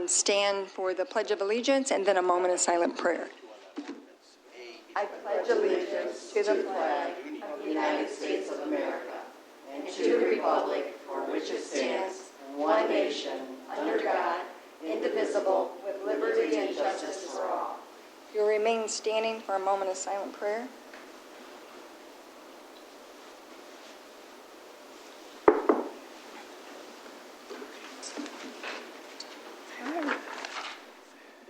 Stand for the Pledge of Allegiance and then a moment of silent prayer. I pledge allegiance to the flag of the United States of America and to the republic for which it stands, one nation, under God, indivisible, with liberty and justice for all. You'll remain standing for a moment of silent prayer.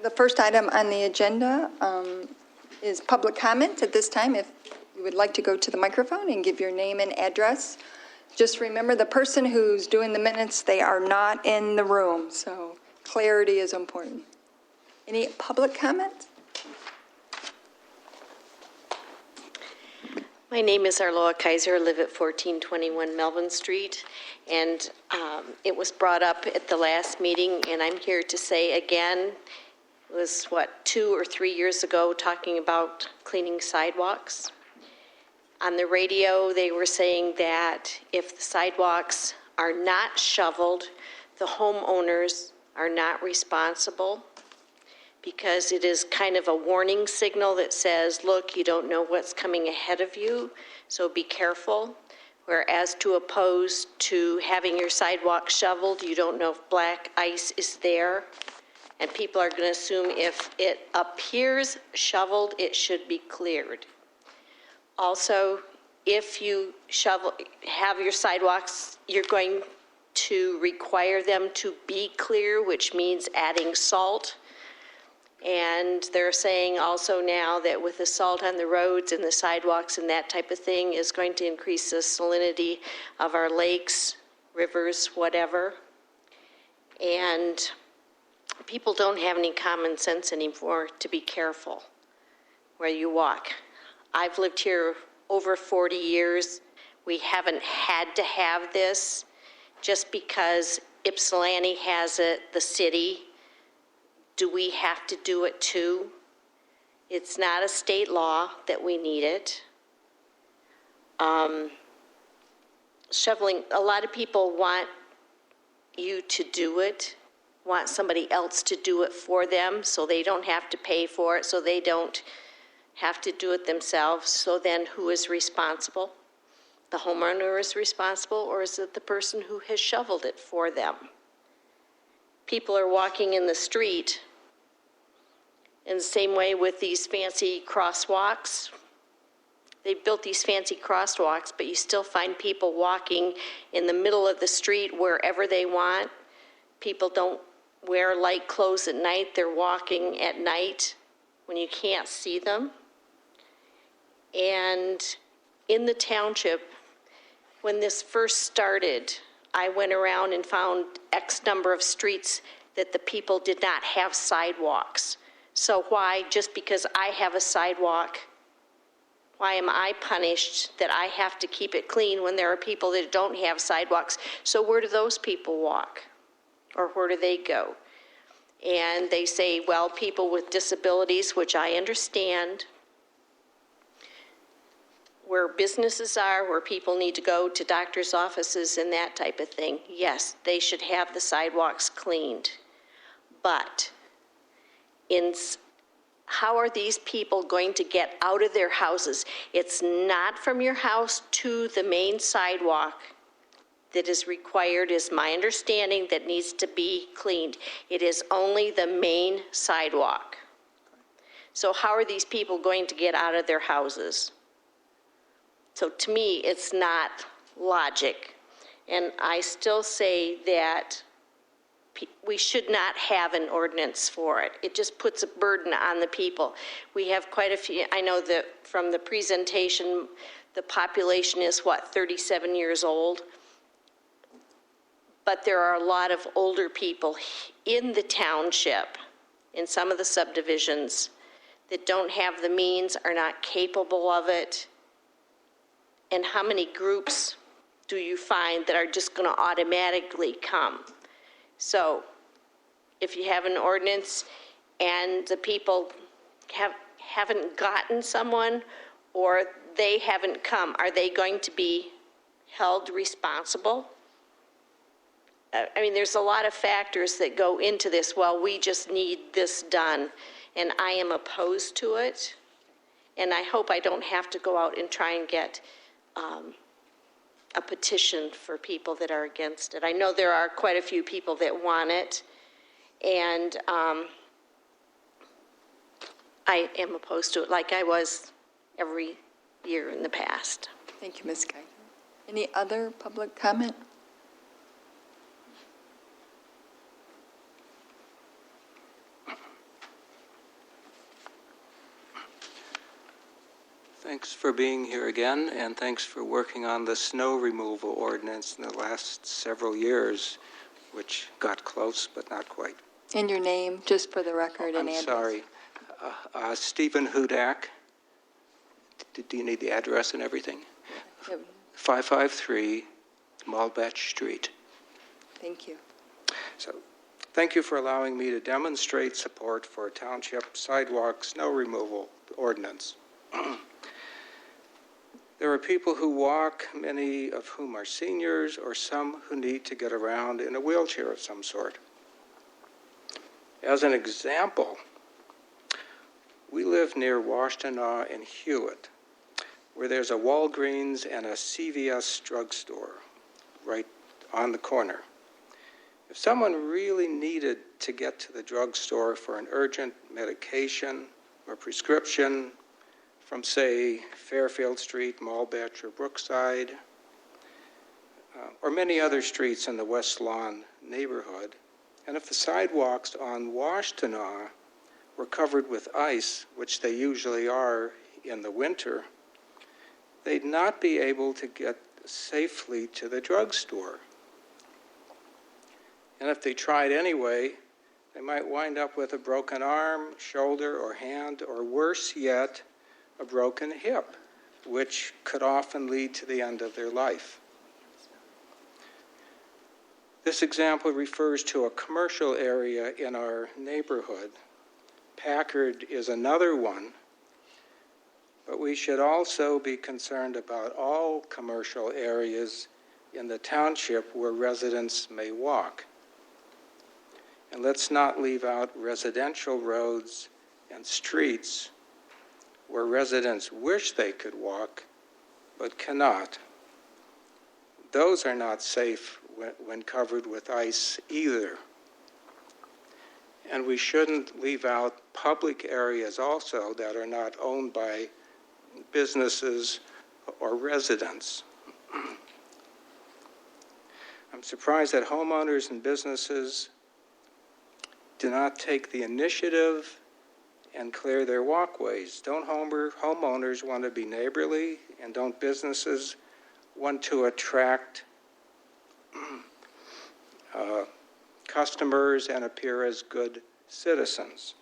The first item on the agenda is public comment. At this time, if you would like to go to the microphone and give your name and address, just remember the person who's doing the minutes, they are not in the room, so clarity is important. Any public comment? My name is Arloa Kaiser. I live at 1421 Melvin Street, and it was brought up at the last meeting, and I'm here to say again, it was, 2 or 3 years ago, talking about cleaning sidewalks. On the radio, they were saying that if the sidewalks are not shoveled, the homeowners are not responsible, because it is kind of a warning signal that says, look, you don't know what's coming ahead of you, so be careful. Whereas to oppose to having your sidewalk shoveled, you don't know if black ice is there. And people are going to assume if it appears shoveled, it should be cleared. Also, if you have your sidewalks, you're going to require them to be clear, which means adding salt. And they're saying also now that with the salt on the roads and the sidewalks and that type of thing is going to increase the salinity of our lakes, rivers, whatever. And people don't have any common sense anymore to be careful where you walk. I've lived here over 40 years. We haven't had to have this just because Ypsilanti has it, the city. Do we have to do it too? It's not a state law that we need it. Shoveling, a lot of people want you to do it, want somebody else to do it for them so they don't have to pay for it, so they don't have to do it themselves. So then who is responsible? The homeowner is responsible, or is it the person who has shoveled it for them? People are walking in the street in the same way with these fancy crosswalks. They built these fancy crosswalks, but you still find people walking in the middle of the street wherever they want. People don't wear light clothes at night. They're walking at night when you can't see them. And in the township, when this first started, I went around and found X number of streets that the people did not have sidewalks. So why, just because I have a sidewalk, why am I punished that I have to keep it clean when there are people that don't have sidewalks? So where do those people walk? Or where do they go? And they say, well, people with disabilities, which I understand, where businesses are, where people need to go to doctor's offices and that type of thing, yes, they should have the sidewalks cleaned. But how are these people going to get out of their houses? It's not from your house to the main sidewalk that is required, is my understanding, that needs to be cleaned. It is only the main sidewalk. So how are these people going to get out of their houses? So to me, it's not logic. And I still say that we should not have an ordinance for it. It just puts a burden on the people. We have quite a few, I know that from the presentation, the population is 37 years old. But there are a lot of older people in the township, in some of the subdivisions, that don't have the means, are not capable of it. And how many groups do you find that are just going to automatically come? So if you have an ordinance and the people haven't gotten someone, or they haven't come, are they going to be held responsible? I mean, there's a lot of factors that go into this. Well, we just need this done, and I am opposed to it. And I hope I don't have to go out and try and get a petition for people that are against it. I know there are quite a few people that want it, and I am opposed to it, like I was every year in the past. Thank you, Ms. Geiger. Any other public comment? Thanks for being here again, and thanks for working on the snow removal ordinance in the last several years, which got close, but not quite. And your name, just for the record and I'm address. sorry. Stephen Hudak. Do you need the address and everything? Yep. 553 Malbech Street. Thank you. So, thank you for allowing me to demonstrate support for Township sidewalk snow removal ordinance. There are people who walk, many of whom are seniors, or some who need to get around in a wheelchair of some sort. As an example, we live near Washtenaw and Hewitt, where there's a Walgreens and a CVS drugstore right on the corner. If someone really needed to get to the drugstore for an urgent medication or prescription from, say, Fairfield Street, Malbech, or Brookside, or many other streets in the West Lawn neighborhood, and if the sidewalks on Washtenaw were covered with ice, which they usually are in the winter, they'd not be able to get safely to the drugstore. And if they tried anyway, they might wind up with a broken arm, shoulder, or hand, or worse yet, a broken hip, which could often lead to the end of their life. This example refers to a commercial area in our neighborhood. Packard is another one, but we should also be concerned about all commercial areas in the township where residents may walk. And let's not leave out residential roads and streets where residents wish they could walk but cannot. Those are not safe when covered with ice either. And we shouldn't leave out public areas also that are not owned by businesses or residents. I'm surprised that homeowners and businesses do not take the initiative and clear their walkways. Don't homeowners want to be neighborly, and don't businesses want to attract customers and appear as good citizens?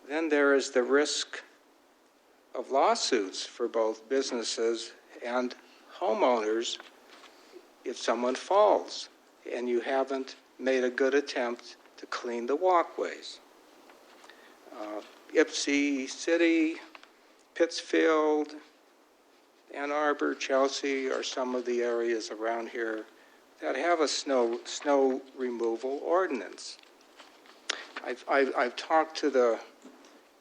Then there is the risk of lawsuits for both businesses and homeowners if someone falls and you haven't made a good attempt to clean the walkways. Ypsi City, Pittsfield, Ann Arbor, Chelsea are some of the areas around here that have a snow removal ordinance. I've talked to the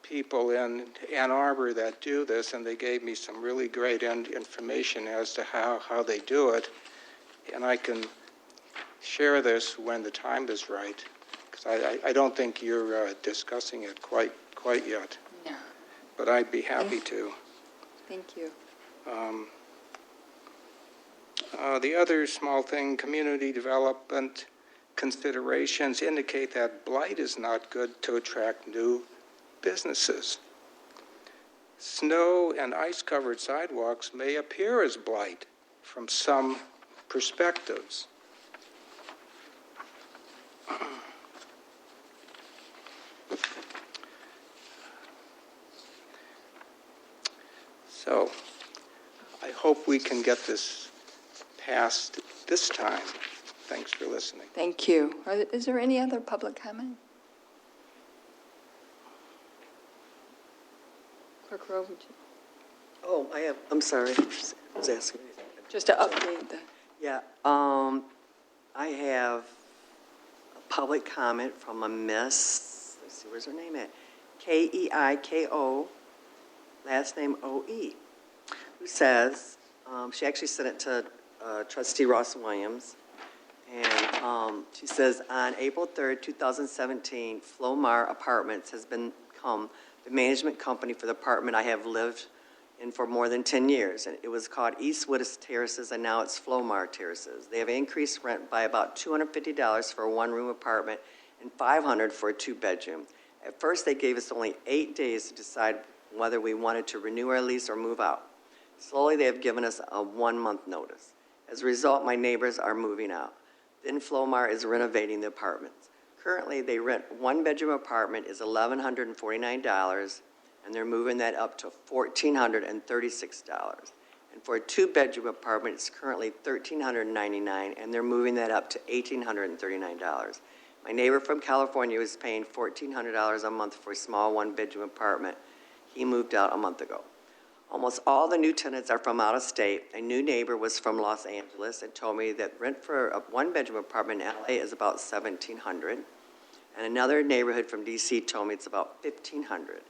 people in Ann Arbor that do this, and they gave me some really great information as to how they do it, and I can share this when the time is right, because I don't think you're discussing it quite yet. No. But I'd be happy to. Thank you. The other small thing, community development considerations indicate that blight is not good to attract new businesses. Snow and ice-covered sidewalks may appear as blight from some perspectives. So, I hope we can get this passed this time. Thanks for listening. Thank you. Is there any other public comment? Clerk Rowe, would you? Oh, I'm sorry. I was asking. Just to update the, Yeah, I have a public comment from a Miss, let's see, where's her name at? Keiko, last name O-E, who says, she actually sent it to trustee Ross Williams, and she says, on April 3rd, 2017, Flomar Apartments has become the management company for the apartment I have lived in for more than 10 years. And it was called Eastwood Terraces, and now it's Flomar Terraces. They have increased rent by about $250 for a one-room apartment and $500 for a two-bedroom. At first, they gave us only 8 days to decide whether we wanted to renew our lease or move out. Slowly, they have given us a 1-month notice. As a result, my neighbors are moving out. Then Flomar is renovating the apartments. Currently, they rent one-bedroom apartment is $1,149, and they're moving that up to $1,436. And for a two-bedroom apartment, it's currently $1,399, and they're moving that up to $1,839. My neighbor from California was paying $1,400 a month for a small one-bedroom apartment. He moved out a month ago. Almost all the new tenants are from out of state. A new neighbor was from Los Angeles and told me that rent for a one-bedroom apartment in LA is about $1,700. And another neighborhood from DC told me it's about $1,500.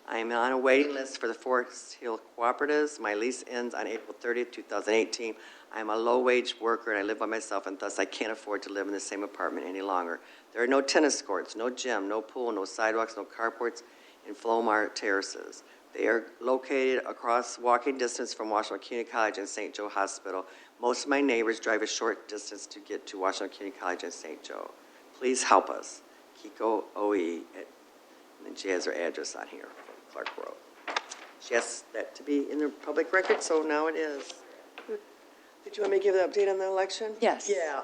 I am on a waiting list for the Forest Hill Cooperatives. My lease ends on April 30th, 2018. I am a low-wage worker and I live by myself, and thus I can't afford to live in the same apartment any longer. There are no tennis courts, no gym, no pool, no sidewalks, no carports in Flomar Terraces. They are located across walking distance from Washington Community College and St. Joe Hospital. Most of my neighbors drive a short distance to get to Washington Community College and St. Joe. Please help us. Keiko OE, and then she has her address on here, Clark Road. She asked that to be in the public record, so now it is. Did you want me to give the update on the election? Yes. Yeah,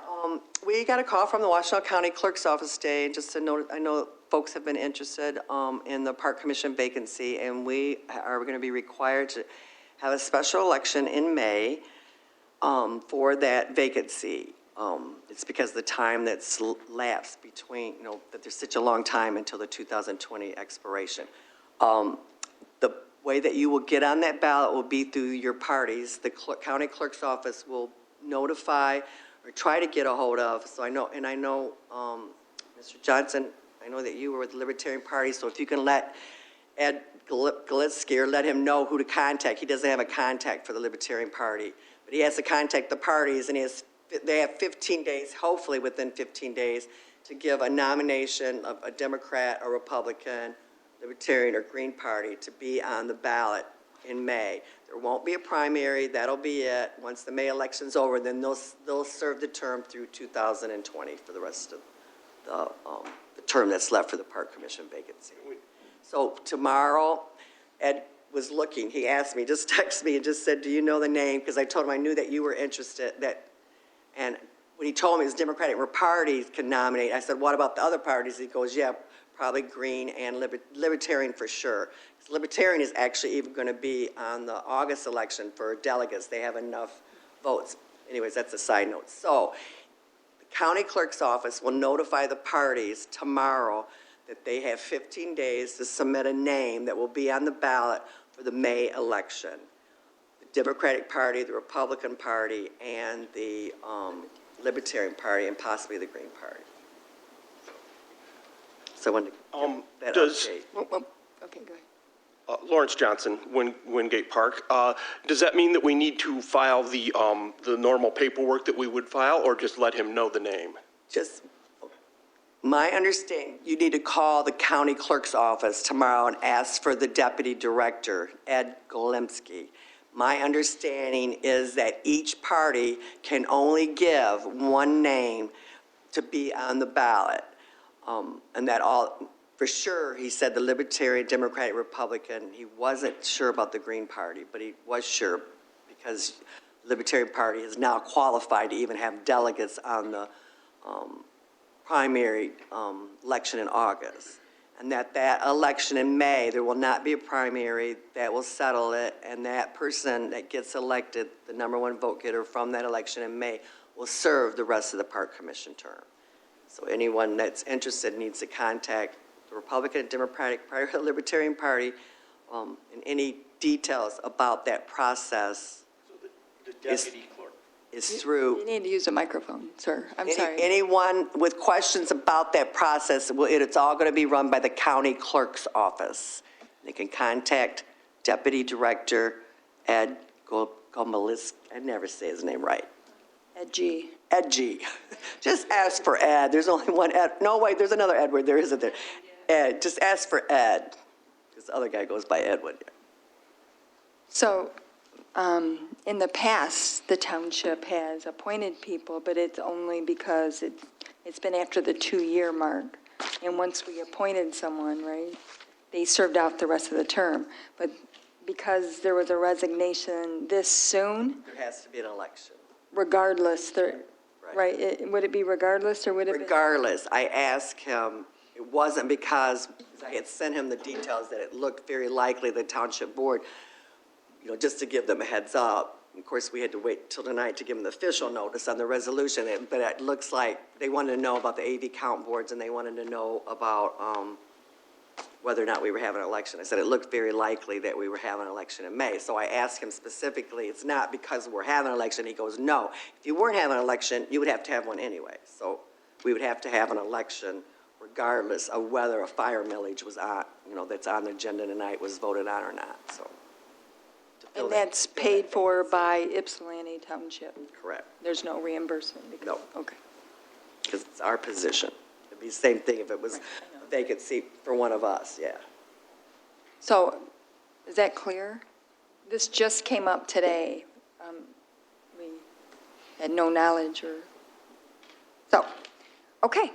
we got a call from the Washtenaw County Clerk's Office today, just to note, I know folks have been interested in the Park Commission vacancy, and we are going to be required to have a special election in May for that vacancy. It's because the time that's lapsed between, that there's such a long time until the 2020 expiration. The way that you will get on that ballot will be through your parties. The county clerk's office will notify or try to get a hold of. So I know, Mr. Johnson, I know that you were with the Libertarian Party, so if you can let Ed Galitsky or let him know who to contact. He doesn't have a contact for the Libertarian Party, but he has to contact the parties, and they have 15 days, hopefully within 15 days, to give a nomination of a Democrat or Republican, Libertarian or Green Party to be on the ballot in May. There won't be a primary. That'll be it. Once the May election's over, then they'll serve the term through 2020 for the rest of the term that's left for the Park Commission vacancy. So tomorrow, Ed was looking. He asked me, just texted me and just said, do you know the name? Because I told him I knew that you were interested. And when he told me his Democratic parties can nominate, I said, what about the other parties? He goes, yeah, probably Green and Libertarian for sure. Libertarian is actually even going to be on the August election for delegates. They have enough votes. Anyways, that's a side note. So the county clerk's office will notify the parties tomorrow that they have 15 days to submit a name that will be on the ballot for the May election. The Democratic Party, the Republican Party, and the Libertarian Party, and possibly the Green Party. So I wanted to give that update. Okay, go ahead. Lawrence Johnson, Wingate Park. Does that mean that we need to file the normal paperwork that we would file, or just let him know the name? Just my understanding, you need to call the county clerk's office tomorrow and ask for the deputy director, Ed Golemsky. My understanding is that each party can only give one name to be on the ballot. And that all, for sure, he said the Libertarian, Democratic, Republican. He wasn't sure about the Green Party, but he was sure because the Libertarian Party is now qualified to even have delegates on the primary election in August. And that election in May, there will not be a primary that will settle it, and that person that gets elected, the number one vote getter from that election in May, will serve the rest of the Park Commission term. So anyone that's interested needs to contact the Republican, Democratic Party, or Libertarian Party in any details about that process. So the deputy clerk. is You through. need to use a microphone, sir. I'm sorry. Anyone with questions about that process, it's all going to be run by the county clerk's office. They can contact Deputy Director Ed Gomelisk. I never say his name right. Ed G. Ed G. Just ask for Ed. There's only one Ed. No, wait, there's another Edward. There isn't there. Ed. Just ask for Ed. Because the other guy goes by Edward. So, in the past, the township has appointed people, but it's only because it's been after the 2-year mark. And once we appointed someone, right, they served out the rest of the term. But because there was a resignation this soon, There has to be an election. regardless, Right. would it be regardless, or would it be? Regardless, I asked him, it wasn't because I had sent him the details that it looked very likely the township board, just to give them a heads up. Of course, we had to wait till tonight to give them the official notice on the resolution, but it looks like they wanted to know about the AV count boards, and they wanted to know about whether or not we were having an election. I said it looked very likely that we were having an election in May. So I asked him specifically, it's not because we're having an election. He goes, no. If you weren't having an election, you would have to have one anyway. So we would have to have an election regardless of whether a fire millage was on, that's on the agenda tonight was voted on or not, so. And that's paid for by Ypsilanti Township? Correct. There's no reimbursement? No. Okay. Because it's our position. It'd be the same thing if it was a vacancy for one of us, yeah. So, is that clear? This just came up today. We had no knowledge or, so, okay.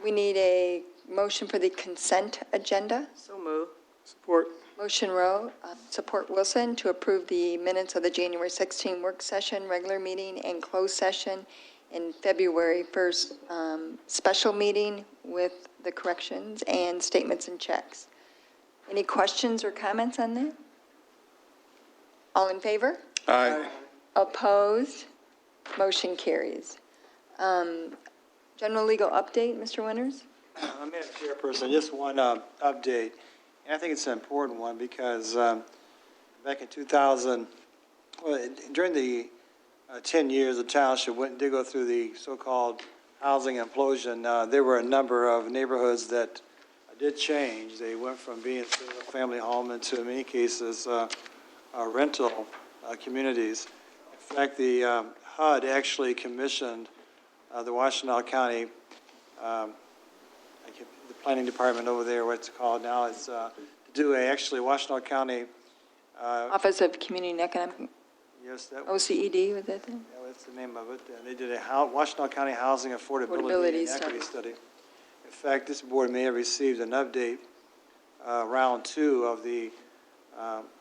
We need a motion for the consent agenda. So move. Support. Motion Rowe, support Wilson, to approve the minutes of the January 16 work session, regular meeting, and closed session, in February 1st special meeting with the corrections and statements and checks. Any questions or comments on that? All in favor? Aye. Opposed? Motion carries. General legal update, Mr. Winters? Madam Chairperson, just one update, and I think it's an important one because back in 2000, during the 10 years the township did go through the so-called housing implosion, there were a number of neighborhoods that did change. They went from being single-family home into, in many cases, rental communities. In fact, the HUD actually commissioned the Washtenaw County the planning department over there, what's it called now, it's to do Washtenaw County. Office of Community and Economic, Yes, that OCED, was that the? yeah, that's the name of it. And they did a Washtenaw County Housing Affordability Affordability and Equity Study. In fact, this board may have received an update, round 2 of the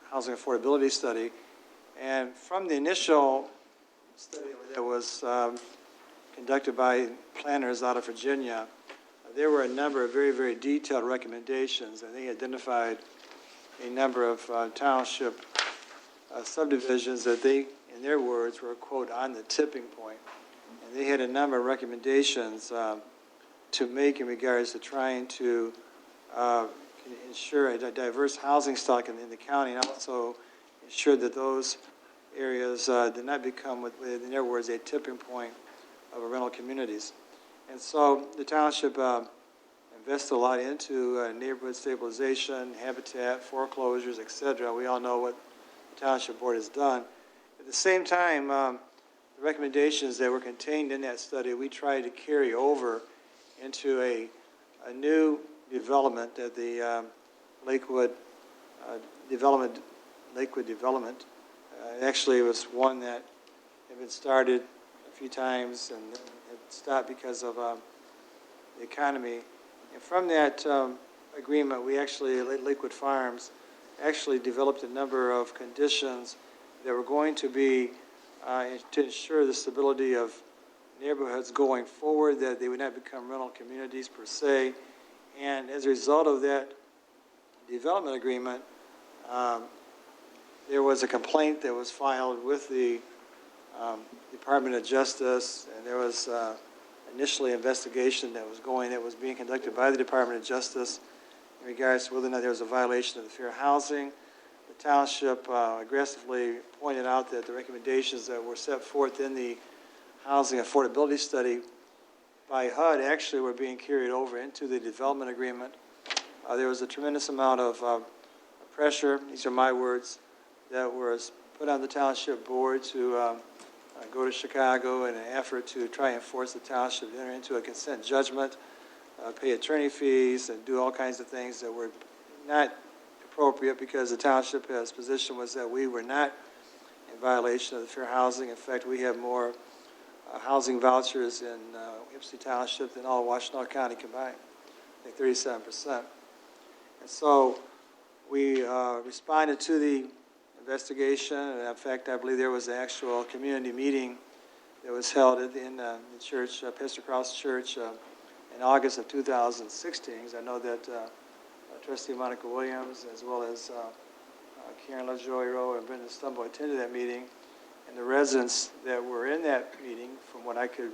Housing Affordability Study. And from the initial study that was conducted by planners out of Virginia, there were a number of very, very detailed recommendations, and they identified a number of township subdivisions that they, in their words, were, quote, on the tipping point. And they had a number of recommendations to make in regards to trying to ensure a diverse housing stock in the county, and also ensure that those areas did not become, in their words, a tipping point of rental communities. And so the township invested a lot into neighborhood stabilization, habitat, foreclosures, et cetera. We all know what the township board has done. At the same time, the recommendations that were contained in that study, we tried to carry over into a new development at the Lakewood Development. Actually, it was one that had been started a few times and had stopped because of the economy. And from that agreement, we actually, Lakewood Farms, actually developed a number of conditions that were going to be to ensure the stability of neighborhoods going forward, that they would not become rental communities per se. And as a result of that development agreement, there was a complaint that was filed with the Department of Justice, and there was initially investigation that was being conducted by the Department of Justice in regards to whether or not there was a violation of the Fair Housing. The township aggressively pointed out that the recommendations that were set forth in the housing affordability study by HUD actually were being carried over into the development agreement. There was a tremendous amount of pressure, these are my words, that was put on the township board to go to Chicago in an effort to try and force the township to enter into a consent judgment, pay attorney fees, and do all kinds of things that were not appropriate, because the township's position was that we were not in violation of the fair housing. In fact, we have more housing vouchers in Ypsilanti Township than all of Washtenaw County combined, I think 37%. And so we responded to the investigation, and in fact, I believe there was an actual community meeting that was held in the church, Pastor Cross Church, in August of 2016. I know that Trustee Monica Williams, as well as Karen LaJoy and Brenda Stumbo attended that meeting, and the residents that were in that meeting, from what I could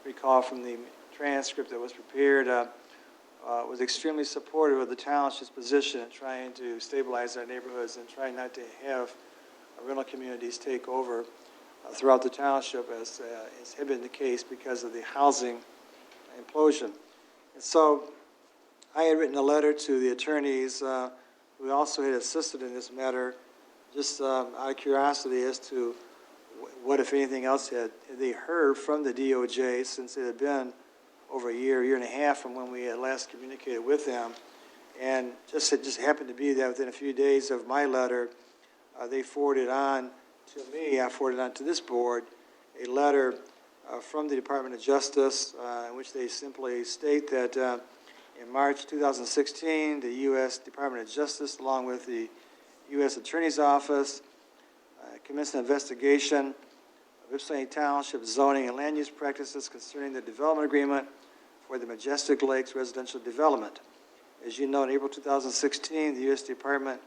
recall from the transcript that was prepared, was extremely supportive of the township's position in trying to stabilize our neighborhoods and trying not to have rental communities take over throughout the township, as had been the case because of the housing implosion. And so I had written a letter to the attorneys who also had assisted in this matter, just out of curiosity as to what, if anything else, had they heard from the DOJ, since it had been over a year and a half from when we had last communicated with them. And it just happened to be that within a few days of my letter, they forwarded on to me, I forwarded on to this board, a letter from the Department of Justice in which they simply state that in March 2016, the U.S. Department of Justice, along with the U.S. Attorney's Office, commenced an investigation of Ypsilanti Township zoning and land use practices concerning the development agreement for the Majestic Lakes residential development. As you know, in April 2016, the U.S. Department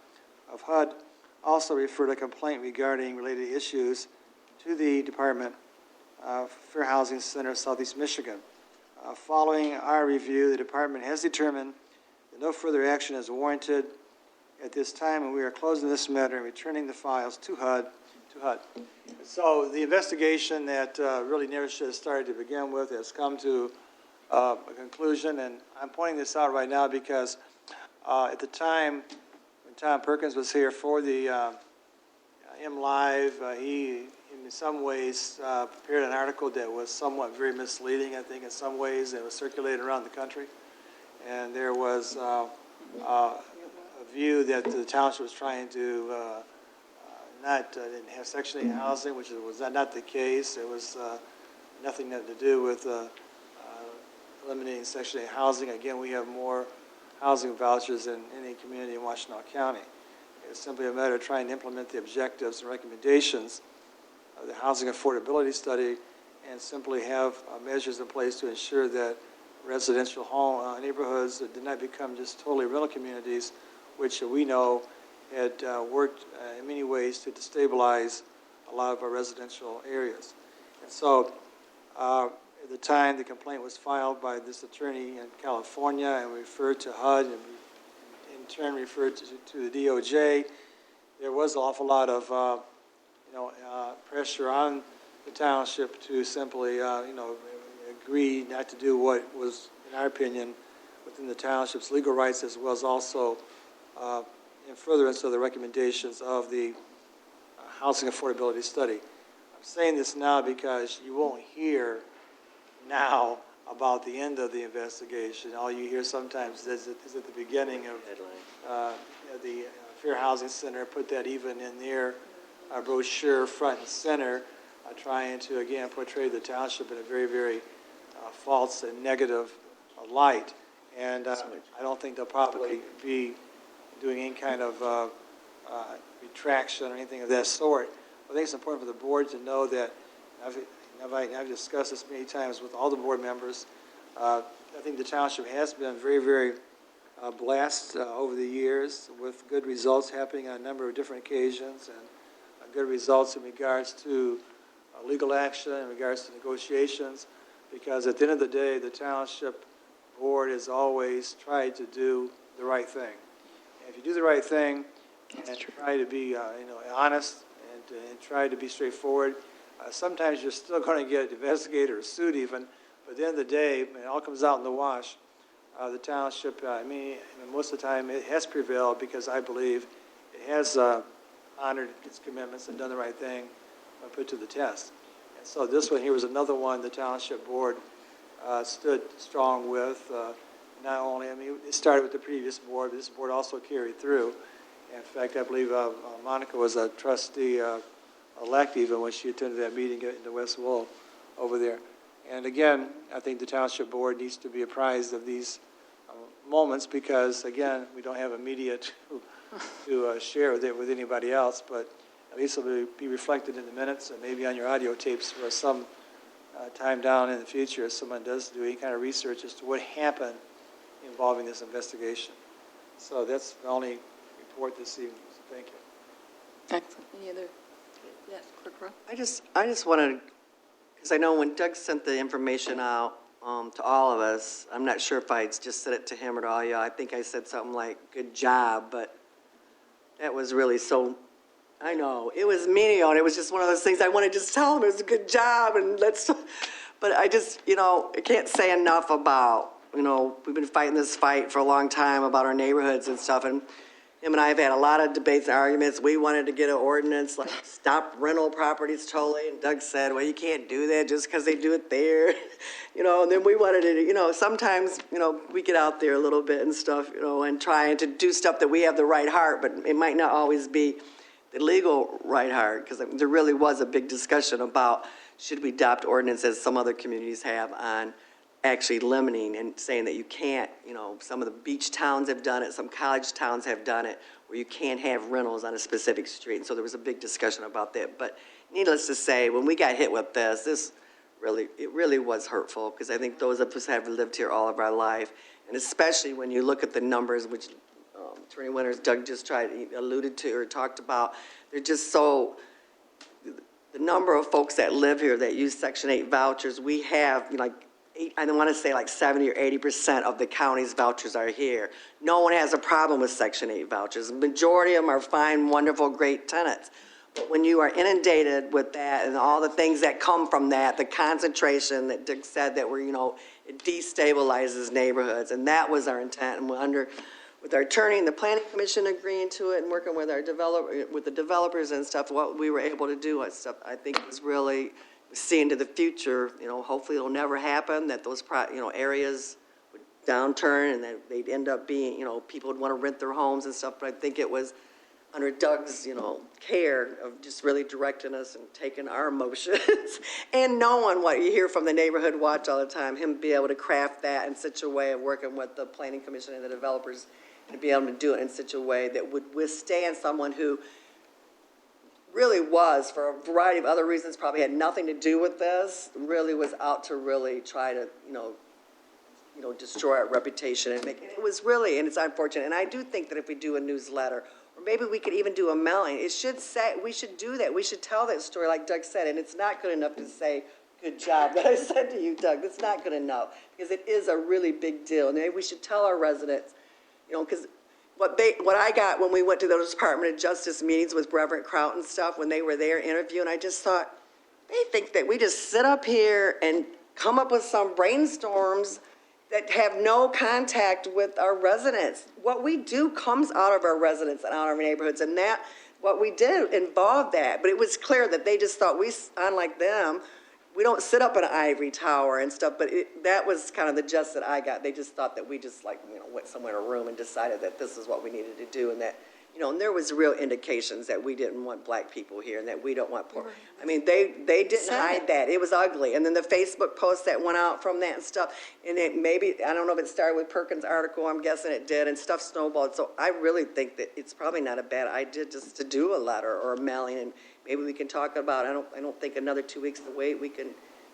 of HUD also referred a complaint regarding related issues to the Department of Fair Housing Center of Southeast Michigan. Following our review, the department has determined that no further action is warranted at this time, and we are closing this matter and returning the files to HUD. So the investigation that really never should have started to begin with has come to a conclusion, and I'm pointing this out right now because at the time when Tom Perkins was here for the M-Live, he in some ways prepared an article that was somewhat very misleading, I think in some ways. It was circulated around the country, and there was a view that the township was trying to didn't have Section 8 housing, which was not the case. It was nothing to do with eliminating Section 8 housing. Again, we have more housing vouchers than any community in Washtenaw County. It's simply a matter of trying to implement the objectives and recommendations of the housing affordability study and simply have measures in place to ensure that residential home neighborhoods did not become just totally rental communities, which we know had worked in many ways to destabilize a lot of our residential areas. And so at the time the complaint was filed by this attorney in California and referred to HUD and in turn referred to the DOJ, there was an awful lot of pressure on the township to simply agree not to do what was, in our opinion, within the township's legal rights, as well as also in furtherance of the recommendations of the housing affordability study. I'm saying this now because you won't hear now about the end of the investigation. All you hear sometimes is at the beginning of the Fair Housing Center, put that even in their brochure front and center, trying to, again, portray the township in a very, very false and negative light. And I don't think they'll probably be doing any kind of retraction or anything of that sort. I think it's important for the board to know that, I've discussed this many times with all the board members, I think the township has been very, very blessed over the years with good results happening on a number of different occasions, and good results in regards to legal action, in regards to negotiations, because at the end of the day, the township board has always tried to do the right thing. And if you do the right thing, and try to be, honest and try to be straightforward. Sometimes you're still going to get investigated or sued even, but at the end of the day, when it all comes out in the wash, the township, most of the time, it has prevailed because I believe it has honored its commitments and done the right thing when put to the test. And so this one here was another one the township board stood strong with. Not only, it started with the previous board, but this board also carried through. In fact, I believe Monica was a trustee-elect even when she attended that meeting in the West Wall over there. And again, I think the township board needs to be apprised of these moments because, again, we don't have a media to share with anybody else, but at least it'll be reflected in the minutes and maybe on your audio tapes for some time down in the future if someone does do any kind of research as to what happened involving this investigation. So that's the only report this evening. So thank you. Excellent. Any other? Yes, Clerk Rowe? I just wanted, because I know when Doug sent the information out to all of us, I'm not sure if I just said it to him or to all y'all. I think I said something like, good job, but that was really so, I know, it was menial, and it was just one of those things I want to just tell him it was a good job, and but I just, I can't say enough about, we've been fighting this fight for a long time about our neighborhoods and stuff, and him and I have had a lot of debates and arguments. We wanted to get an ordinance, like stop rental properties totally, and Doug said, well, you can't do that just because they do it there, and then we wanted to, sometimes, we get out there a little bit and stuff, and trying to do stuff that we have the right heart, but it might not always be the legal right heart, because there really was a big discussion about should we adopt ordinances some other communities have on actually limiting and saying that you can't, some of the beach towns have done it, some college towns have done it, where you can't have rentals on a specific street. And so there was a big discussion about that. But needless to say, when we got hit with this really was hurtful, because I think those of us have lived here all of our life, and especially when you look at the numbers, which Attorney Winters, Doug just alluded to or talked about, they're just so, the number of folks that live here that use Section 8 vouchers, we have, I don't want to say like 70 or 80% of the county's vouchers are here. No one has a problem with Section 8 vouchers. The majority of them are fine, wonderful, great tenants. But when you are inundated with that and all the things that come from that, the concentration that Dick said that it destabilizes neighborhoods, and that was our intent. And with our attorney and the planning commission agreeing to it and working with the developers and stuff, what we were able to do and stuff, I think was really see into the future. Hopefully it'll never happen, that those areas would downturn and that they'd end up being, people would want to rent their homes and stuff. But I think it was under Doug's, care of just really directing us and taking our emotions and knowing what you hear from the neighborhood watch all the time, him be able to craft that in such a way of working with the planning commission and the developers and be able to do it in such a way that would withstand someone who really was, for a variety of other reasons, probably had nothing to do with this, really was out to really try to, destroy our reputation and it was really, and it's unfortunate. And I do think that if we do a newsletter, or maybe we could even do a mailing, it should say, we should do that. We should tell that story like Doug said, and it's not good enough to say, good job that I said to you, Doug. That's not good enough, because it is a really big deal. And maybe we should tell our residents, because what I got when we went to those Department of Justice meetings with Reverend Kraut and stuff, when they were there interviewing, I just thought, they think that we just sit up here and come up with some brainstorms that have no contact with our residents. What we do comes out of our residents and out of our neighborhoods, and that, what we did involved that. But it was clear that they just thought unlike them, we don't sit up in an ivory tower and stuff, but that was kind of the gist that I got. They just thought that we just went somewhere in a room and decided that this is what we needed to do, and that, and there was real indications that we didn't want black people here and that we don't want poor. I mean, they didn't hide that. It was ugly. And then the Facebook post that went out from that and stuff, and it maybe, I don't know if it started with Perkins' article, I'm guessing it did, and stuff snowballed. So I really think that it's probably not a bad idea just to do a letter or a mailing, and maybe we can talk about, I don't think another 2 weeks to wait, we can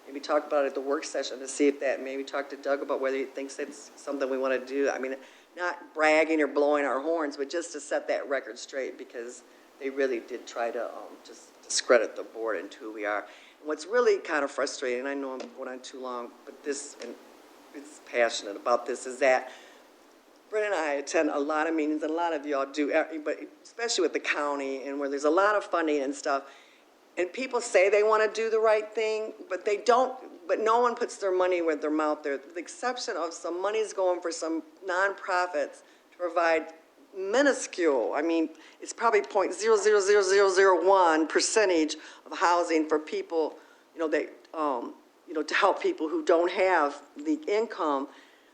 maybe talk about it at the work session to see if that, maybe talk to Doug about whether he thinks it's something we want to do. I mean, not bragging or blowing our horns, but just to set that record straight, because they really did try to just discredit the board and who we are. And what's really kind of frustrating, and I know I'm going on too long, but this, and it's passionate about this, is that Brenda and I attend a lot of meetings, and a lot of y'all do, but especially with the county and where there's a lot of funding and stuff. And people say they want to do the right thing, but they don't, but no one puts their money where their mouth is, with the exception of some money's going for some nonprofits to provide minuscule, I mean, it's probably 0.00001 percentage of housing for people, to help people who don't have the income.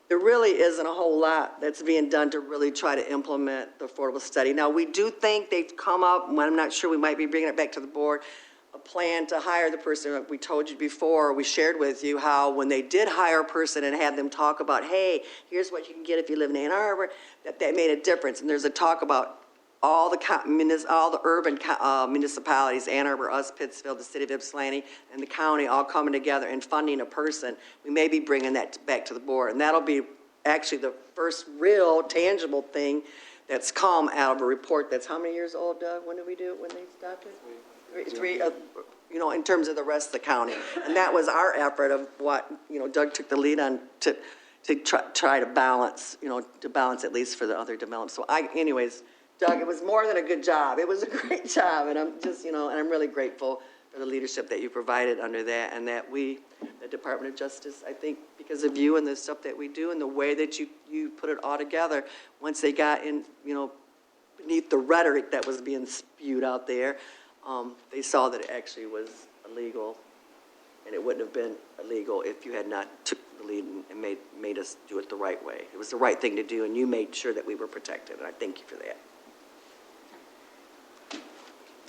There really isn't a whole lot that's being done to really try to implement the affordable study. Now, we do think they've come up, and I'm not sure, we might be bringing it back to the board, a plan to hire the person. Like we told you before, we shared with you how when they did hire a person and had them talk about, hey, here's what you can get if you live in Ann Arbor, that made a difference. And there's a talk about all the urban municipalities, Ann Arbor, us, Pittsfield, the city of Ypsilanti, and the county all coming together and funding a person. We may be bringing that back to the board, and that'll be actually the first real tangible thing that's come out of a report that's how many years old, Doug? When did we do it, when they stopped it? Three, in terms of the rest of the county. And that was our effort of what, Doug took the lead on to try to balance, to balance at least for the other developments. So anyways, Doug, it was more than a good job. It was a great job, and I'm just, and I'm really grateful for the leadership that you provided under that, and that the Department of Justice, I think, because of you and the stuff that we do and the way that you put it all together, once they got in, beneath the rhetoric that was being spewed out there, they saw that it actually was illegal, and it wouldn't have been illegal if you had not took the lead and made us do it the right way. It was the right thing to do, and you made sure that we were protected, and I thank you for that.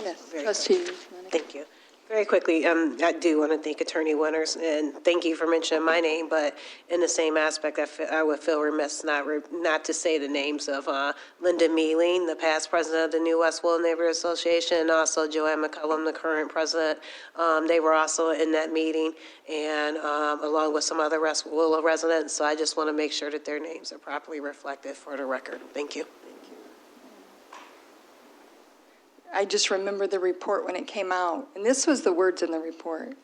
Yes, Very trustee. Thank you. Very quickly, I do want to thank Attorney Winters, and thank you for mentioning my name, but in the same aspect, I would feel remiss not to say the names of Linda Mealing, the past president of the New West Willow Neighborhood Association, and also Joanne McCullum, the current president. They were also in that meeting, and along with some other West Willow residents, so I just want to make sure that their names are properly reflected for the record. Thank you. I just remember the report when it came out, and this was the words in the report.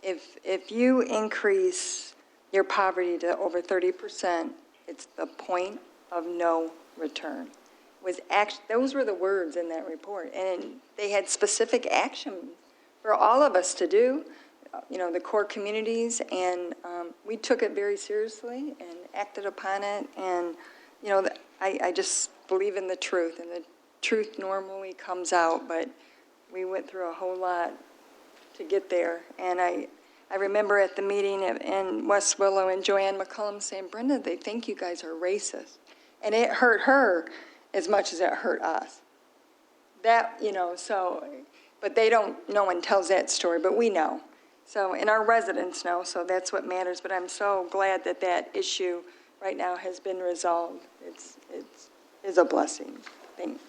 If you increase your poverty to over 30%, it's the point of no return. Those were the words in that report, and they had specific action for all of us to do, the core communities, and we took it very seriously and acted upon it, and, I just believe in the truth, and the truth normally comes out, but we went through a whole lot to get there. And I remember at the meeting in West Willow and Joanne McCullum saying, Brenda, they think you guys are racist. And it hurt her as much as it hurt us. That, but no one tells that story, but we know. So, and our residents know, so that's what matters. But I'm so glad that issue right now has been resolved. It's a blessing. Thank you.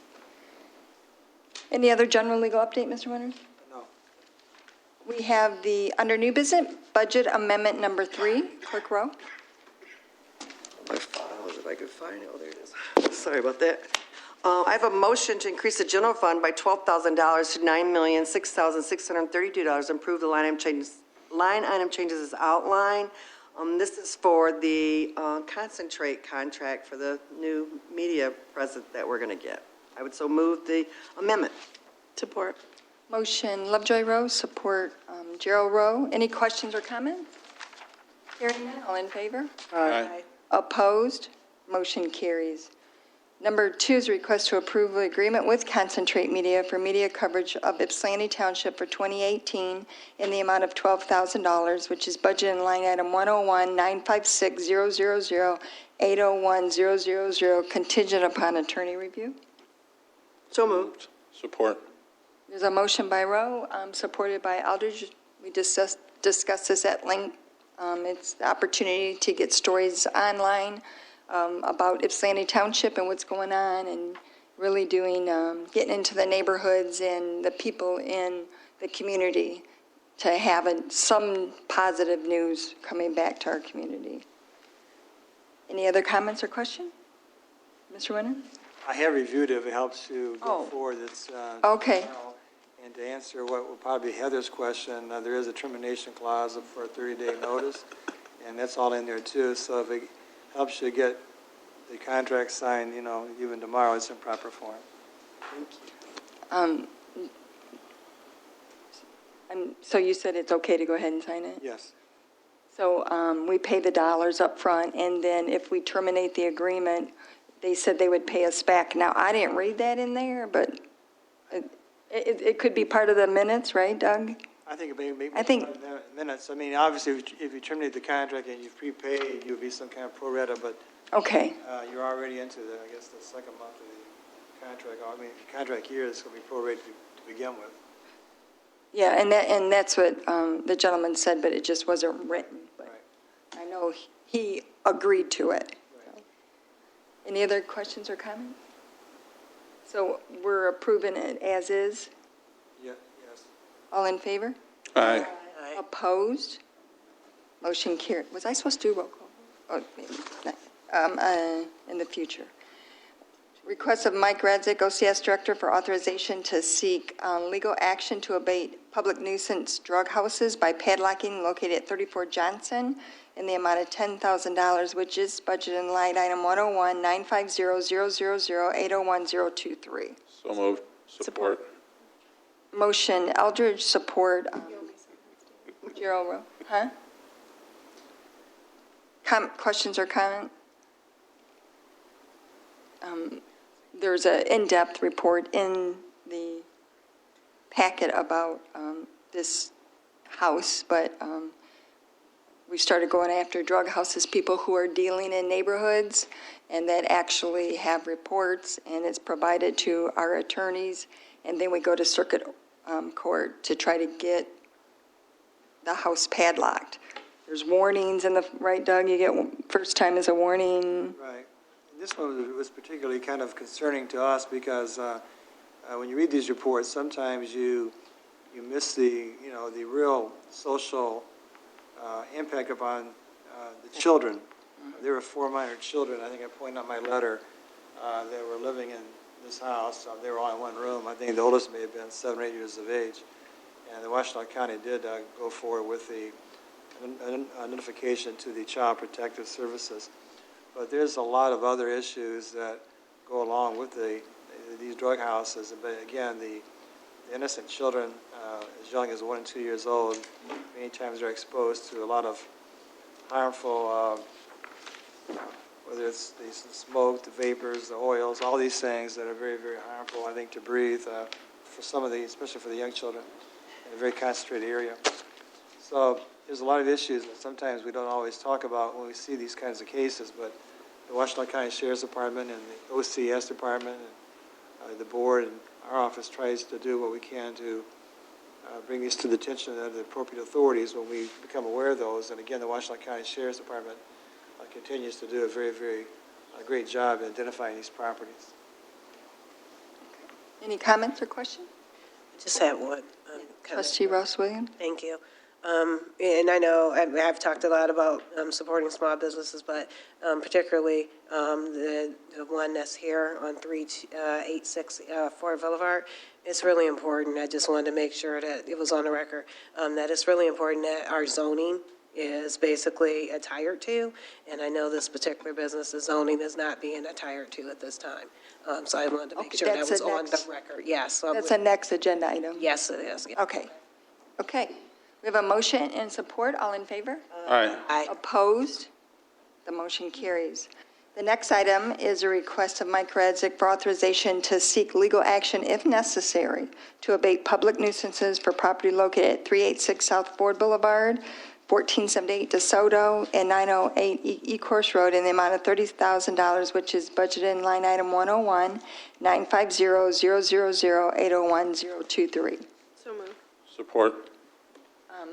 Any other general legal update, Mr. Winters? No. We have under new business, budget amendment number 3, Clerk Rowe. My files, if I could find it. Oh, there it is. Sorry about that. I have a motion to increase the general fund by $12,000 to $9,006,632. Improve the line item changes as outlined. This is for the concentrate contract for the new media present that we're going to get. I would so move the amendment. Support. Motion Lovejoy Rowe, support Gerald Rowe. Any questions or comments? Hearing none, all in favor? Aye. Opposed? Motion carries. Number 2 is a request to approve the agreement with Concentrate Media for media coverage of Ypsilanti Township for 2018 in the amount of $12,000, which is budgeted in line item 101-956-000-801-000, contingent upon attorney review. So moved. Support. There's a motion by Rowe, supported by Aldridge. We discussed this at length. It's the opportunity to get stories online about Ypsilanti Township and what's going on, and really getting into the neighborhoods and the people in the community to have some positive news coming back to our community. Any other comments or questions? Mr. Winter? I have reviewed it. If it helps you go forward, it's Okay. And to answer what will probably be Heather's question, there is a termination clause for a 30-day notice, and that's all in there too. So if it helps you get the contract signed, even tomorrow, it's in proper form. Thank you. So you said it's okay to go ahead and sign it? Yes. So we pay the dollars up front, and then if we terminate the agreement, they said they would pay us back. Now, I didn't read that in there, but it could be part of the minutes, right, Doug? I think it may I think- minutes. I mean, obviously, if you terminate the contract and you prepay, you'll be some kind of pro rata, but Okay, you're already into the, I guess, the second month of the contract. I mean, the contract year is going to be prorated to begin with. yeah, and that's what the gentleman said, but it just wasn't written. But Right. I know he agreed to it. Right. Any other questions or comments? So we're approving it as is? Yeah, yes. All in favor? Aye. Opposed? Motion carried. Was I supposed to do roll call? Oh, maybe not. In the future. Request of Mike Radzik, OCS Director, for authorization to seek legal action to abate public nuisance drug houses by padlocking located at 34 Johnson in the amount of $10,000, which is budgeted in line item 101-950-000-801023. So moved. Support. Motion Eldridge, support Gerald Rowe. Huh? Questions or comment? There's an in-depth report in the packet about this house, but we started going after drug houses, people who are dealing in neighborhoods and that actually have reports, and it's provided to our attorneys, and then we go to circuit court to try to get the house padlocked. There's warnings in the, right, Doug? You get, first time is a warning. Right. And this one was particularly kind of concerning to us because when you read these reports, sometimes you miss the real social impact upon the children. There were 4 minor children, I think I pointed out in my letter, that were living in this house. They were all in one room. I think the oldest may have been 7 or 8 years of age. And the Washtenaw County did go forward with the notification to the Child Protective Services. But there's a lot of other issues that go along with these drug houses. But again, the innocent children, as young as 1 and 2 years old, many times are exposed to a lot of harmful, whether it's the smoke, the vapors, the oils, all these things that are very, very harmful, I think, to breathe for some of these, especially for the young children, in a very concentrated area. So there's a lot of issues that sometimes we don't always talk about when we see these kinds of cases, but the Washtenaw County Sheriff's Department and the OCS Department and the board and our office tries to do what we can to bring these to the attention of the appropriate authorities when we become aware of those. And again, the Washtenaw County Sheriff's Department continues to do a very, very great job in identifying these properties. Any comments or questions? I just have one. comment. Trustee Ross Williams? Thank you. And I know I've talked a lot about supporting small businesses, but particularly the one that's here on 386 Ford Boulevard. It's really important. I just wanted to make sure that it was on the record, that it's really important that our zoning is basically adhered to. And I know this particular business's zoning is not being adhered to at this time. So I wanted to make Okay, sure that that's was the on the next- record. Yes. So That's a next agenda item. yes, it is. Yeah. Okay. Okay. We have a motion and support. All in favor? Aye. Aye. Opposed? The motion carries. The next item is a request of Mike Radzik for authorization to seek legal action, if necessary, to abate public nuisances for property located at 386 South Ford Boulevard, 1478 DeSoto, and 908 E-Course Road in the amount of $30,000, which is budgeted in line item 101-950-000-801023. So moved. Support.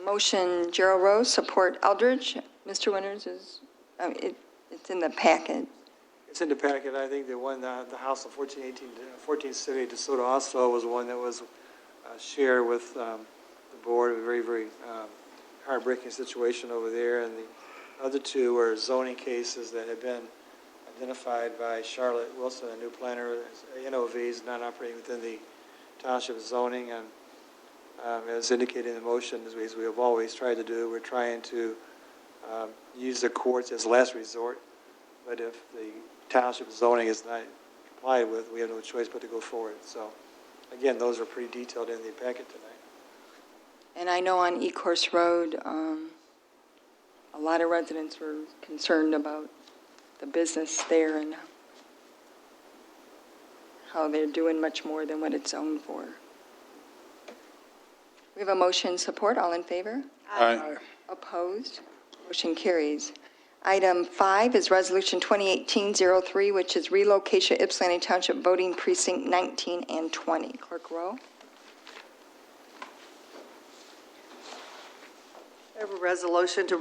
Motion Gerald Rose, support Eldridge. Mr. Winters is, it's in the packet. It's in the packet. I think the one, the house of 1470 DeSoto also was one that was shared with the board. A very, very heartbreaking situation over there. And the other two were zoning cases that had been identified by Charlotte Wilson, a new planner, as NOVs, not operating within the township zoning. And as indicated in the motion, as we have always tried to do, we're trying to use the courts as last resort. But if the township zoning is not complied with, we have no choice but to go forward. So, again, those are pretty detailed in the packet tonight. And I know on Ecorse Road, a lot of residents were concerned about the business there and how they're doing much more than what it's zoned for. We have a motion support. All in favor? Aye. Opposed? Motion carries. Item 5 is Resolution 2018-03, which is relocation Ypsilanti Township voting precinct 19 and 20. Clerk Rowe? I have a resolution to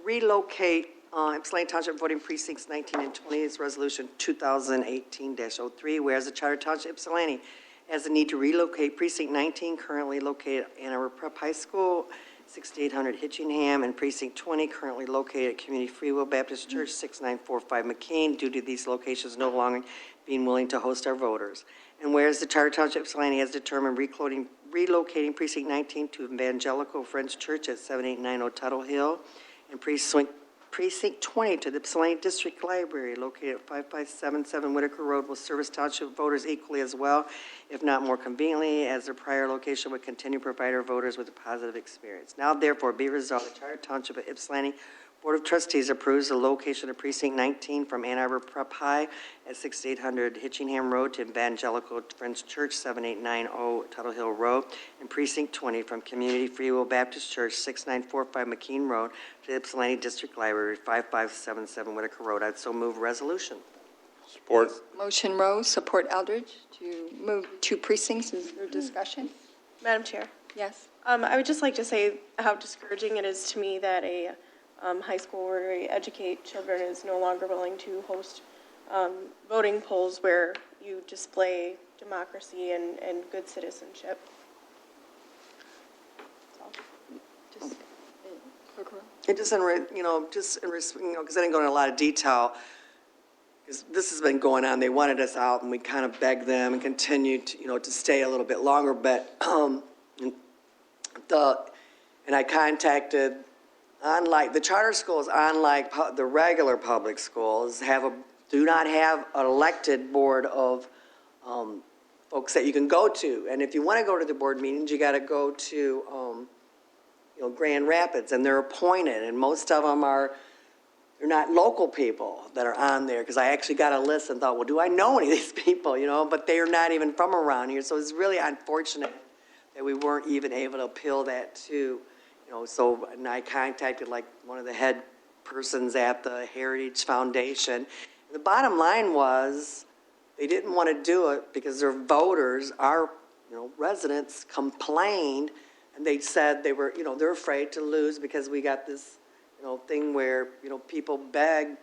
relocate Ypsilanti Township voting precincts 19 and 20. It's Resolution 2018-03, whereas the Charter Township Ypsilanti has a need to relocate precinct 19, currently located at Ann Arbor Prep High School, 6800 Hitchingham, and precinct 20, currently located at Community Free Will Baptist Church, 6945 McKean, due to these locations no longer being willing to host our voters. And whereas the Charter Township Ypsilanti has determined relocating precinct 19 to Evangelical Friends Church at 7890 Tuttle Hill, and precinct 20 to the Ypsilanti District Library located at 5577 Whitaker Road will service township voters equally as well, if not more conveniently, as their prior location would continue to provide our voters with a positive experience. Now therefore be resolved, the Charter Township of Ypsilanti Board of Trustees approves the location of precinct 19 from Ann Arbor Prep High at 6800 Hitchingham Road to Evangelical Friends Church, 7890 Tuttle Hill Road, and precinct 20 from Community Free Will Baptist Church, 6945 McKean Road to the Ypsilanti District Library, 5577 Whitaker Road. I'd so move resolution. Support. Motion Rowe, support Eldridge to move 2 precincts. Is there discussion? Madam Chair, Yes. I would just like to say how discouraging it is to me that a high school where we educate children is no longer willing to host voting polls where you display democracy and good citizenship. Just, Clerk Rowe? It just, because I didn't go into a lot of detail, because this has been going on. They wanted us out, and we kind of begged them and continued, to stay a little bit longer. But and I contacted, unlike the charter schools, unlike the regular public schools, do not have an elected board of folks that you can go to. And if you want to go to the board meetings, you got to go to Grand Rapids, and they're appointed, and most of them they're not local people that are on there, because I actually got a list and thought, well, do I know any of these people, but they are not even from around here, so it's really unfortunate that we weren't even able to appeal that to, and I contacted like one of the head persons at the Heritage Foundation, and the bottom line was they didn't want to do it because their voters, our residents, complained. And they said they're afraid to lose because we got this, thing where, people beg,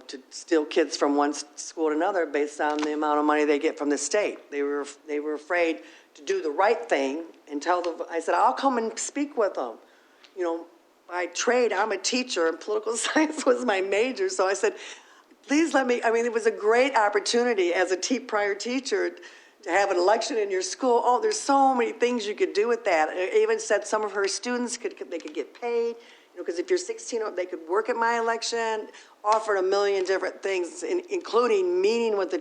to steal kids from one school to another based on the amount of money they get from the state. They were afraid to do the right thing and I said, I'll come and speak with them. By trade, I'm a teacher and political science was my major. So I said, please let me, it was a great opportunity as a prior teacher to have an election in your school. Oh, there's so many things you could do with that. I even said some of her students could get paid, because if you're 16, they could work at my election, offered a million different things, including meeting with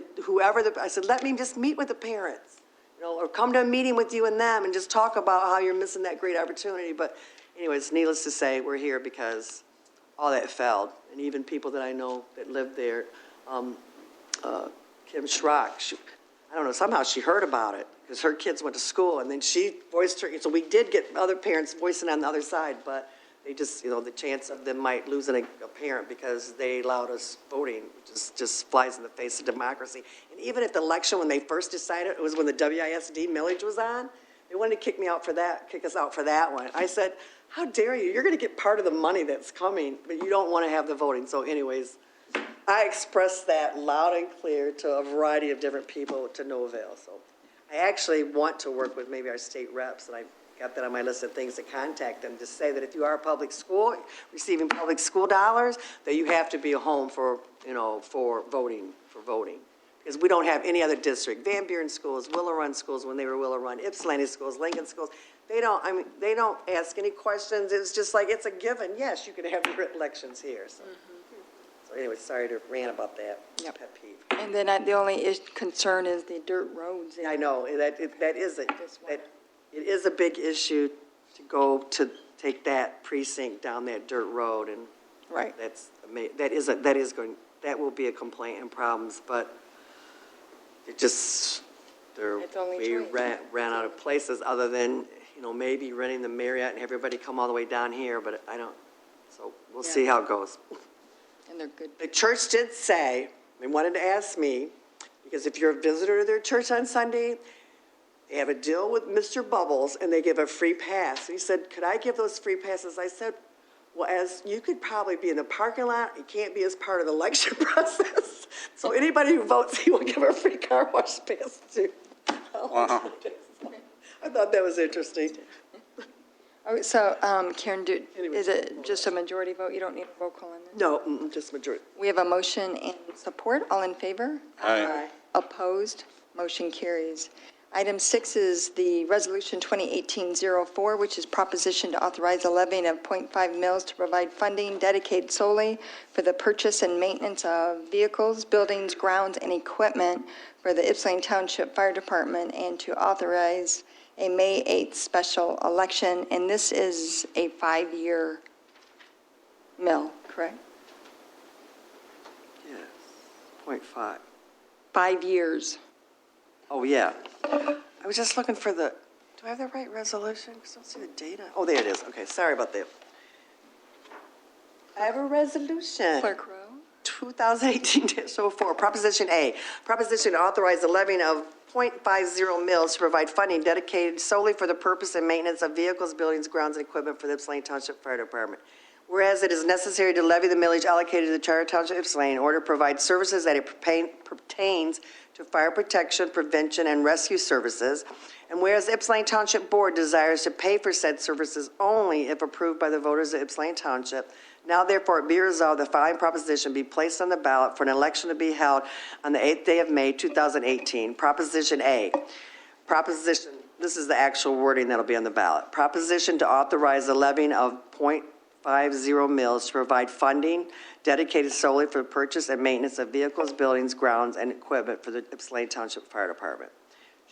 I said, let me just meet with the parents, or come to a meeting with you and them and just talk about how you're missing that great opportunity. But anyways, needless to say, we're here because all that failed. And even people that I know that lived there, Kim Schrock, I don't know, somehow she heard about it because her kids went to school, and then she voiced her, so we did get other parents voicing on the other side, but they just, the chance of them might losing a parent because they allowed us voting just flies in the face of democracy. And even at the election, when they first decided, it was when the WISD millage was on, they wanted to kick us out for that one. I said, how dare you? You're going to get part of the money that's coming, but you don't want to have the voting. So anyways, I expressed that loud and clear to a variety of different people to no avail. So I actually want to work with maybe our state reps, and I got that on my list of things to contact them to say that if you are a public school, receiving public school dollars, that you have to be a home for voting. Because we don't have any other district. Van Buren schools, Willow Run schools when they were Willow Run, Ypsilanti schools, Lincoln schools, they don't ask any questions. It's just like it's a given. Yes, you can have written elections here. So So anyway, sorry to rant about that. Yep. Pet peeve. And then the only concern is the dirt roads. I know, that is it is a big issue to go to take that precinct down that dirt road, and Right. that will be a complaint and problems, but It's only we choice. ran out of places other than, maybe renting the Marriott and everybody come all the way down here, but so we'll see how it goes. And they're good. The church did say, they wanted to ask me, because if you're a visitor to their church on Sunday, they have a deal with Mr. Bubbles, and they give a free pass. And he said, could I give those free passes? I said, well, as you could probably be in the parking lot, you can't be as part of the election process. So anybody who votes, he will give a free car wash pass to. Wow. I thought that was interesting. Oh, so, Karen, is it just a majority vote? You don't need a roll call on this? No, just majority. We have a motion and support. All in favor? Aye. Opposed? Motion carries. Item 6 is the Resolution 2018-04, which is proposition to authorize a levying of .5 mils to provide funding dedicated solely for the purchase and maintenance of vehicles, buildings, grounds, and equipment for the Ypsilanti Township Fire Department, and to authorize a May 8th special election. And this is a 5-year mill, correct? Yes, 0.5. 5 years. Oh, yeah. I was just looking for do I have the right resolution? I don't see the data. Oh, there it is. Okay, sorry about that. I have a resolution. Clerk Rowe? 2018-04, Proposition A, proposition to authorize the levying of .50 mils to provide funding dedicated solely for the purpose and maintenance of vehicles, buildings, grounds, and equipment for the Ypsilanti Township Fire Department. Whereas it is necessary to levy the millage allocated to the Charter Township of Ypsilanti in order to provide services that it pertains to fire protection, prevention, and rescue services. And whereas the Ypsilanti Township Board desires to pay for said services only if approved by the voters of Ypsilanti Township, now therefore it be resolved the following proposition be placed on the ballot for an election to be held on the 8th day of May, 2018. Proposition A. Proposition, this is the actual wording that'll be on the ballot. Proposition to authorize the levying of .50 mils to provide funding dedicated solely for the purchase and maintenance of vehicles, buildings, grounds, and equipment for the Ypsilanti Township Fire Department.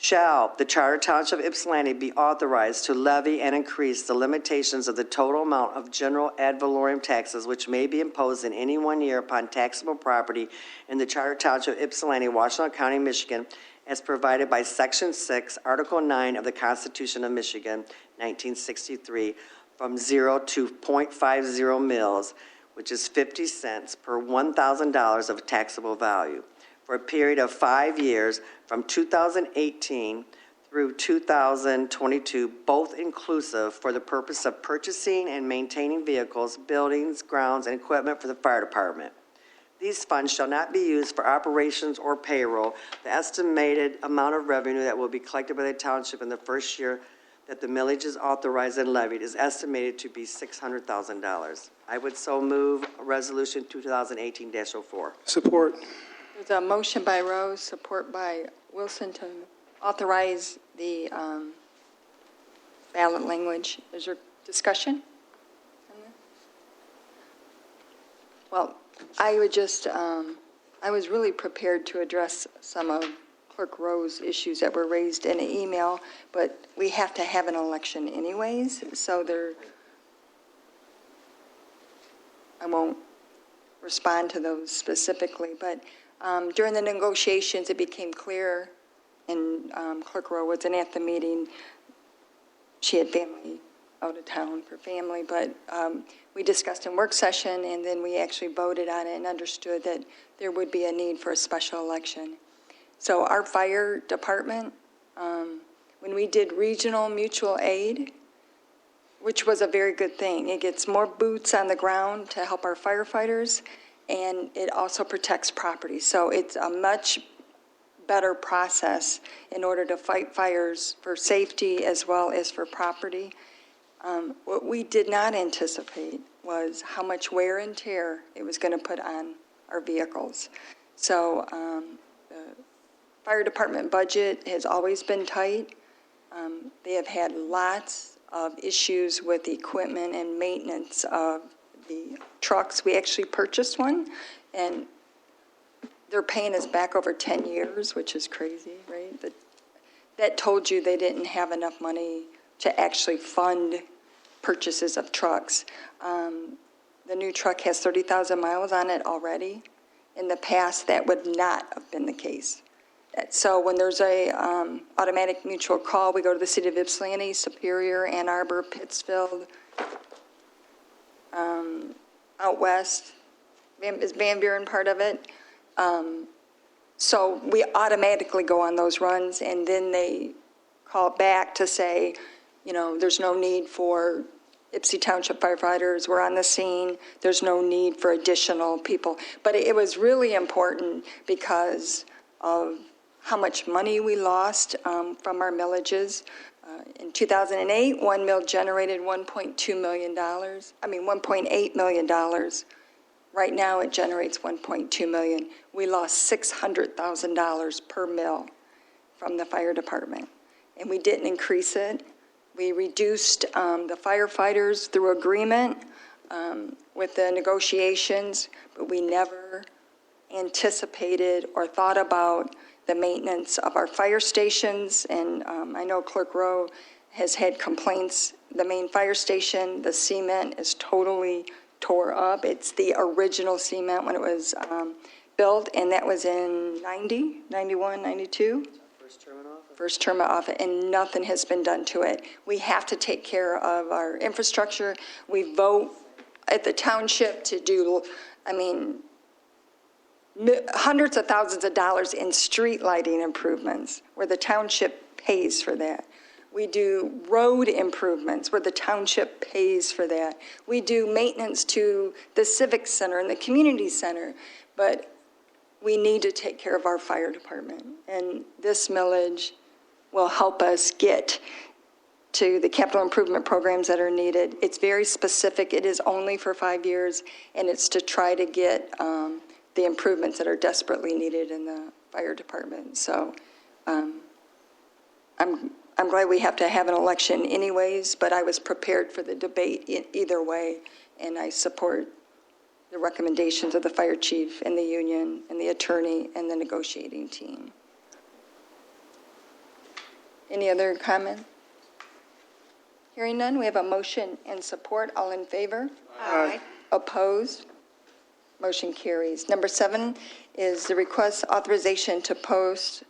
Shall the Charter Township of Ypsilanti be authorized to levy and increase the limitations of the total amount of general ad valorem taxes which may be imposed in any 1 year upon taxable property in the Charter Township of Ypsilanti, Washtenaw County, Michigan, as provided by Section 6, Article 9 of the Constitution of Michigan, 1963, from 0 to .50 mils, which is 50 cents per $1,000 of taxable value, for a period of 5 years from 2018 through 2022, both inclusive, for the purpose of purchasing and maintaining vehicles, buildings, grounds, and equipment for the fire department. These funds shall not be used for operations or payroll. The estimated amount of revenue that will be collected by the township in the first year that the millage is authorized and levied is estimated to be $600,000. I would so move Resolution 2018-04. Support. There's a motion by Rose, support by Wilson to authorize the ballot language. Is there discussion? Well, I would just, I was really prepared to address some of Clerk Rowe's issues that were raised in an email, but we have to have an election anyways, so I won't respond to those specifically, but during the negotiations, it became clear, and Clerk Rowe wasn't at the meeting. She had family out of town for family, but we discussed in work session, and then we actually voted on it and understood that there would be a need for a special election. So our fire department, when we did regional mutual aid, which was a very good thing, it gets more boots on the ground to help our firefighters, and it also protects property. So it's a much better process in order to fight fires for safety as well as for property. What we did not anticipate was how much wear and tear it was going to put on our vehicles. So the fire department budget has always been tight. They have had lots of issues with the equipment and maintenance of the trucks. We actually purchased one, And they're paying us back over 10 years, which is crazy, right? That told you they didn't have enough money to actually fund purchases of trucks. The new truck has 30,000 miles on it already. In the past, that would not have been the case. So when there's a automatic mutual call, we go to the city of Ypsilanti, Superior, Ann Arbor, Pittsfield, out west. Is Van Buren part of it? So we automatically go on those runs, and then they call back to say, you know, there's no need for Ypsi Township firefighters, we're on the scene, there's no need for additional people. But it was really important because of how much money we lost from our millages. In 2008, one mill generated $1.2 million, $1.8 million. Right now, it generates $1.2 million. We lost $600,000 per mill from the fire department, and we didn't increase it. We reduced the firefighters through agreement with the negotiations, but we never anticipated or thought about the maintenance of our fire stations. And I know Clerk Rowe has had complaints. The main fire station, the cement is totally tore up. It's the original cement when it was built, and that was in 90, 91, 92. First term of office, and nothing has been done to it. We have to take care of our infrastructure. We vote at the township to do, hundreds of thousands of dollars in street lighting improvements, where the township pays for that. We do road improvements where the township pays for that. We do maintenance to the civic center and the community center, but we need to take care of our fire department. And this millage will help us get to the capital improvement programs that are needed. It's very specific. It is only for 5 years, and it's to try to get the improvements that are desperately needed in the fire department. So I'm glad we have to have an election anyways, but I was prepared for the debate either way, and I support the recommendations of the fire chief and the union and the attorney and the negotiating team. Any other comment? Hearing none, we have a motion and support. All in favor? Aye. Opposed? Motion carries. Number 7 is the request authorization to post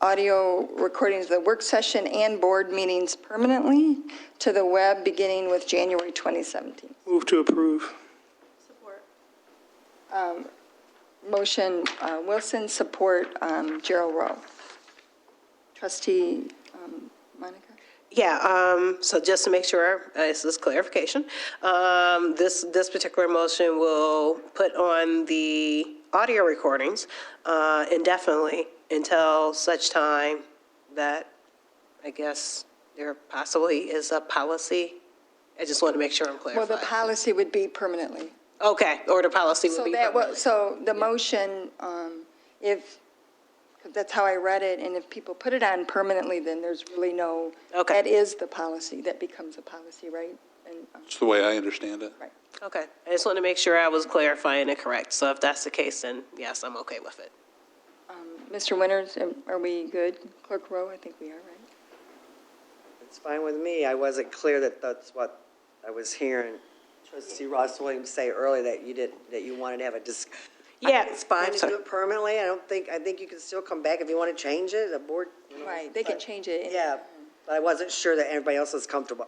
audio recordings of the work session and board meetings permanently to the web beginning with January 2017. Move to approve. Support. Motion Wilson, support Gerald Rowe. Trustee Monica? Yeah, so just to make sure, this is clarification, this particular motion will put on the audio recordings indefinitely until such time that, I guess, there possibly is a policy. I just want to make sure I'm clear. Well, the policy would be permanently. Okay, or the policy would be permanently. So the motion, if, that's how I read it, and if people put it on permanently, then there's really no, Okay. that is the policy, that becomes a policy, right? And, That's the way I understand it. right. Okay, I just want to make sure I was clarifying it correct. So if that's the case, then yes, I'm okay with it. Mr. Winters, are we good? Clerk Rowe, I think we are, right? It's fine with me. I wasn't clear that that's what I was hearing Trustee Ross Williams say earlier, that you wanted to have a Yeah, It's fine to sorry. do it permanently. I think you can still come back if you want to change it, the board. Right, they can change it. Yeah, but I wasn't sure that everybody else is comfortable.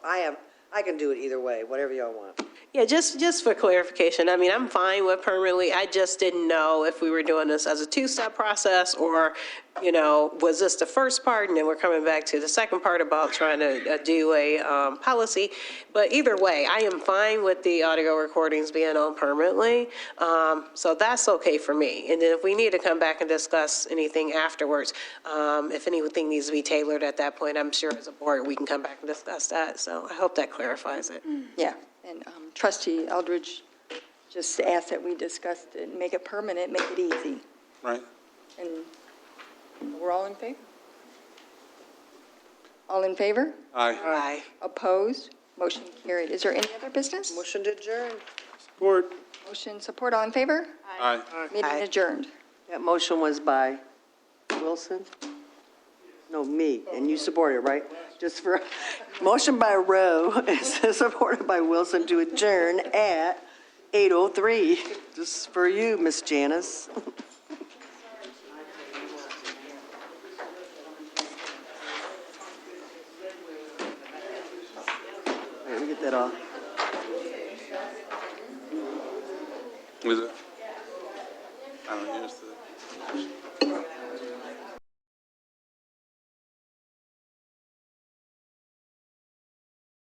I can do it either way, whatever y'all want. Yeah, just for clarification, I'm fine with permanently. I just didn't know if we were doing this as a two-step process or, was this the first part and then we're coming back to the second part about trying to do a policy. But either way, I am fine with the audio recordings being on permanently. So that's okay for me. And then if we need to come back and discuss anything afterwards, if anything needs to be tailored at that point, I'm sure as a board we can come back and discuss that. So I hope that clarifies it. Yeah, and Trustee Eldridge just asked that we discuss it, make it permanent, make it easy. Right. And we're all in favor? All in favor? Aye. Aye. Opposed? Motion carried. Is there any other business? Motion to adjourn. Support. Motion, support, all in favor? Aye. Meeting Aye. adjourned. That motion was by Wilson? No, me, and you supported it, right? Just for, motion by Rowe, supported by Wilson to adjourn at 8:03. Just for you, Miss Janice. All right, let me get that off. Is it? I don't know, here's the.